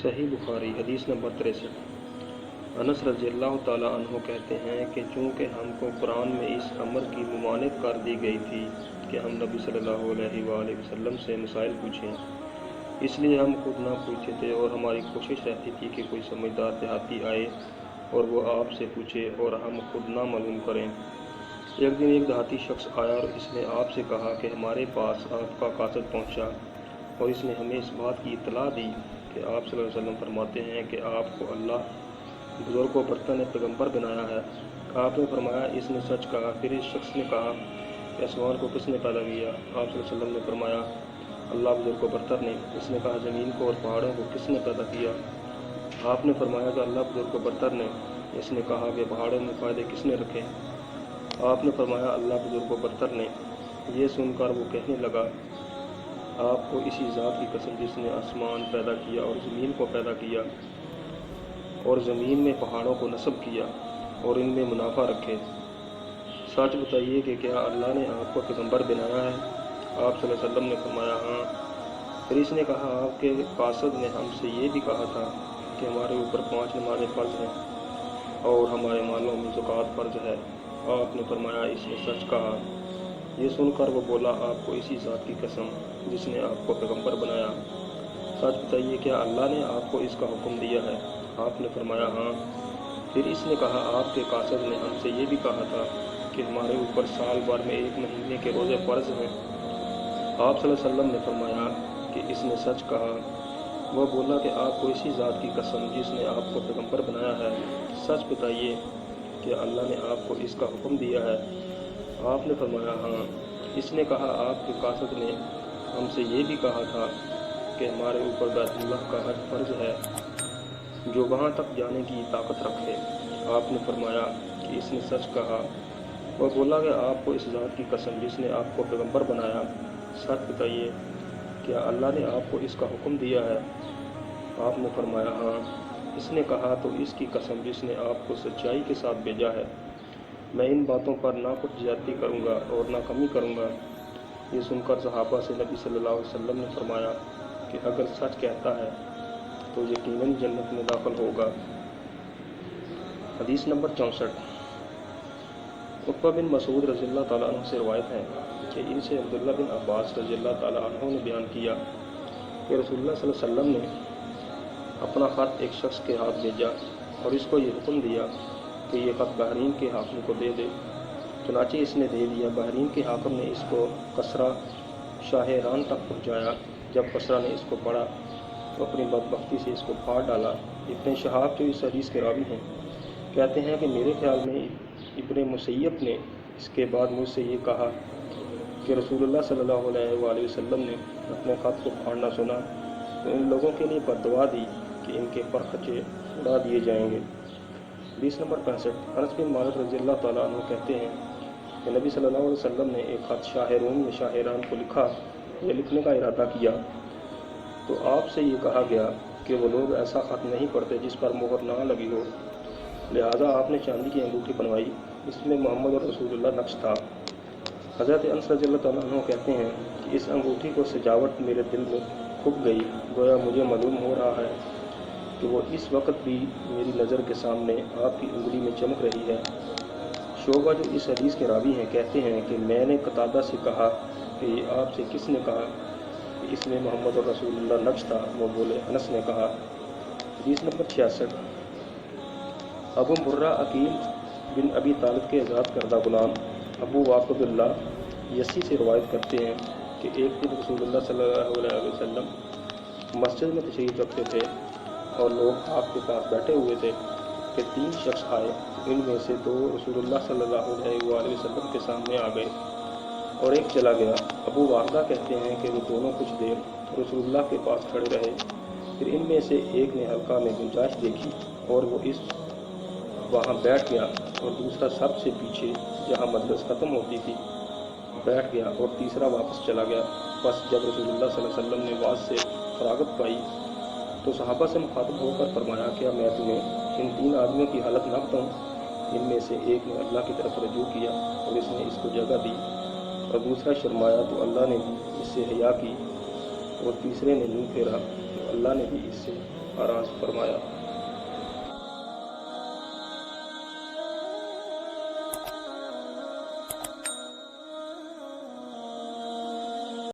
صحیح بخاری حدیث نمبر 63۔ انس رضی اللہ تعالیٰ عنہ کہتے ہیں کہ چونکہ ہم کو قرآن میں اس امر کی ممانعت کر دی گئی تھی کہ ہم نبی صلی اللہ علیہ وآلہ وسلم سے مسائل پوچھیں، اس لیے ہم خود نہ پوچھتے تھے اور ہماری کوشش رہتی تھی کہ کوئی سمجھدار دیہاتی آئے اور وہ آپ سے پوچھے اور ہم خود نہ معلوم کریں۔ ایک دن ایک دیہاتی شخص آیا اور اس نے آپ سے کہا کہ ہمارے پاس آپ کا قاصد پہنچا اور اس نے ہمیں اس بات کی اطلاع دی کہ آپ صلی اللہ علیہ وسلم فرماتے ہیں کہ آپ کو اللہ بزرگ و برتر نے پیغمبر بنایا ہے۔ آپ نے فرمایا اس نے سچ کہا۔ پھر اس شخص نے کہا کہ آسمان کو کس نے پیدا کیا؟ آپ صلی اللہ علیہ وسلم نے فرمایا اللہ بزرگ و برتر نے۔ اس نے کہا زمین کو اور پہاڑوں کو کس نے پیدا کیا؟ آپ نے فرمایا کہ اللہ بزرگ و برتر نے۔ اس نے کہا کہ پہاڑوں میں فائدے کس نے رکھے؟ آپ نے فرمایا اللہ بزرگ و برتر نے۔ یہ سن کر وہ کہنے لگا آپ کو اسی ذات کی قسم جس نے آسمان پیدا کیا اور زمین کو پیدا کیا اور زمین میں پہاڑوں کو نصب کیا اور ان میں منافع رکھے، سچ بتائیے کہ کیا اللہ نے آپ کو پیغمبر بنایا ہے؟ آپ صلی اللہ علیہ وسلم نے فرمایا ہاں۔ پھر اس نے کہا آپ کے قاصد نے ہم سے یہ بھی کہا تھا کہ ہمارے اوپر 5 نمازیں فرض ہیں اور ہمارے مالوں میں زکوٰۃ فرض ہے۔ آپ نے فرمایا اس نے سچ کہا۔ یہ سن کر وہ بولا آپ کو اسی ذات کی قسم جس نے آپ کو پیغمبر بنایا، سچ بتائیے کیا اللہ نے آپ کو اس کا حکم دیا ہے؟ آپ نے فرمایا ہاں۔ پھر اس نے کہا آپ کے قاصد نے ہم سے یہ بھی کہا تھا کہ ہمارے اوپر سال بھر میں 1 مہینے کے روزے فرض ہیں۔ آپ صلی اللہ علیہ وسلم نے فرمایا کہ اس نے سچ کہا۔ وہ بولا کہ آپ کو اسی ذات کی قسم جس نے آپ کو پیغمبر بنایا ہے، سچ بتائیے کہ اللہ نے آپ کو اس کا حکم دیا ہے؟ آپ نے فرمایا ہاں۔ اس نے کہا آپ کے قاصد نے ہم سے یہ بھی کہا تھا کہ ہمارے اوپر بیت اللہ کا حج فرض ہے، جو وہاں تک جانے کی طاقت رکھے۔ آپ نے فرمایا کہ اس نے سچ کہا۔ وہ بولا کہ آپ کو اس ذات کی قسم جس نے آپ کو پیغمبر بنایا، سچ بتائیے کیا اللہ نے آپ کو اس کا حکم دیا ہے؟ آپ نے فرمایا ہاں۔ اس نے کہا تو اس کی قسم جس نے آپ کو سچائی کے ساتھ بھیجا ہے، میں ان باتوں پر نہ کچھ زیادتی کروں گا اور نہ کمی کروں گا۔ یہ سن کر صحابہ سے نبی صلی اللہ علیہ وسلم نے فرمایا کہ اگر سچ کہتا ہے تو یقیناً جنت میں داخل ہوگا۔ حدیث نمبر 64۔ عقبہ بن مسعود رضی اللہ تعالیٰ عنہ سے روایت ہے کہ ان سے عبداللہ بن عباس رضی اللہ تعالیٰ عنہ نے بیان کیا کہ رسول اللہ صلی اللہ علیہ وسلم نے اپنا خط ایک شخص کے ہاتھ بھیجا اور اس کو یہ حکم دیا کہ یہ خط بحرین کے حاکم کو دے دے۔ چنانچہ اس نے دے دیا۔ بحرین کے حاکم نے اس کو کسریٰ شاہ ایران تک پہنچایا۔ جب کسریٰ نے اس کو پڑھا تو اپنی بدبختی سے اس کو پھاڑ ڈالا۔ ابن شہاب جو اس حدیث کے راوی ہیں کہتے ہیں کہ میرے خیال میں ابن مسیب نے اس کے بعد مجھ سے یہ کہا کہ رسول اللہ صلی اللہ علیہ وآلہ وسلم نے اپنے خط کو پھاڑنا سنا تو ان لوگوں کے لیے بد دعا دی کہ ان کے پرخچے اڑا دیے جائیں گے۔ حدیث نمبر 65۔ انس بن مالک رضی اللہ تعالیٰ عنہ کہتے ہیں کہ نبی صلی اللہ علیہ وسلم نے ایک خط شاہ روم میں شاہ ایران کو لکھا یا لکھنے کا ارادہ کیا تو آپ سے یہ کہا گیا کہ وہ لوگ ایسا خط نہیں پڑھتے جس پر مہر نہ لگی ہو، لہٰذا آپ نے چاندی کی انگوٹھی بنوائی، اس میں محمد اور رسول اللہ نقش تھا۔ حضرت انس رضی اللہ تعالیٰ عنہ کہتے ہیں کہ اس انگوٹھی کو سجاوٹ میرے دل میں کھپ گئی، گویا مجھے معلوم ہو رہا ہے کہ وہ اس وقت بھی میری نظر کے سامنے آپ کی انگلی میں چمک رہی ہے۔ شعبہ جو اس حدیث کے راوی ہیں کہتے ہیں کہ میں نے قتادہ سے کہا کہ یہ آپ سے کس نے کہا کہ اس میں محمد اور رسول اللہ نقش تھا؟ وہ بولے انس نے کہا۔ حدیث نمبر 66۔ ابو مرہ عقیل بن ابی طالب کے آزاد کردہ غلام ابو واقد اللہ یسی سے روایت کرتے ہیں کہ ایک دن رسول اللہ صلی اللہ علیہ وسلم مسجد میں تشریف رکھتے تھے اور لوگ آپ کے پاس بیٹھے ہوئے تھے کہ 3 شخص آئے۔ ان میں سے 2 رسول اللہ صلی اللہ علیہ وآلہ وسلم کے سامنے آ گئے اور ایک چلا گیا۔ ابو واقدہ کہتے ہیں کہ وہ دونوں کچھ دیر رسول اللہ کے پاس کھڑے رہے، پھر ان میں سے ایک نے حلقہ میں گنجائش دیکھی اور وہ وہاں بیٹھ گیا اور دوسرا سب سے پیچھے جہاں مجلس ختم ہوتی تھی بیٹھ گیا اور تیسرا واپس چلا گیا۔ بس جب رسول اللہ صلی اللہ علیہ وسلم نے واعظ سے فراغت پائی تو صحابہ سے مخاطب ہو کر فرمایا کیا میں تمہیں ان 3 آدمیوں کی حالت نہ بتاؤں؟ ان میں سے ایک نے اللہ کی طرف رجوع کیا اور اس نے اس کو جگہ دی، اور دوسرا شرمایا تو اللہ نے بھی اس سے حیا کی، اور تیسرے نے منہ پھیرا تو اللہ نے بھی اس سے آراز فرمایا۔